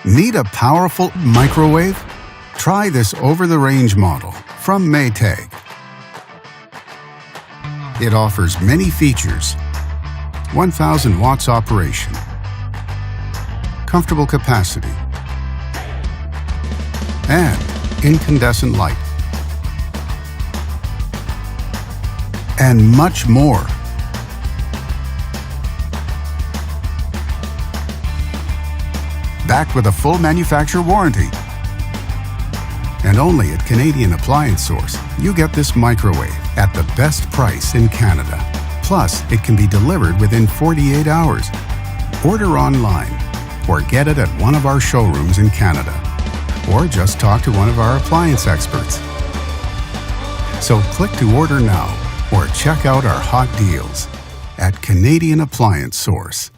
Need a powerful microwave? Try this over-the-range model from Maytag. It offers many features: 1,000 watts operation, comfortable capacity, and incandescent light, and much more. Backed with a full manufacturer warranty. And only at Canadian Appliance Source, you get this microwave at the best price in Canada. Plus, it can be delivered within 48 hours. Order online or get it at one of our showrooms in Canada. Or just talk to one of our appliance experts. So click to order now or check out our hot deals at Canadian Appliance Source.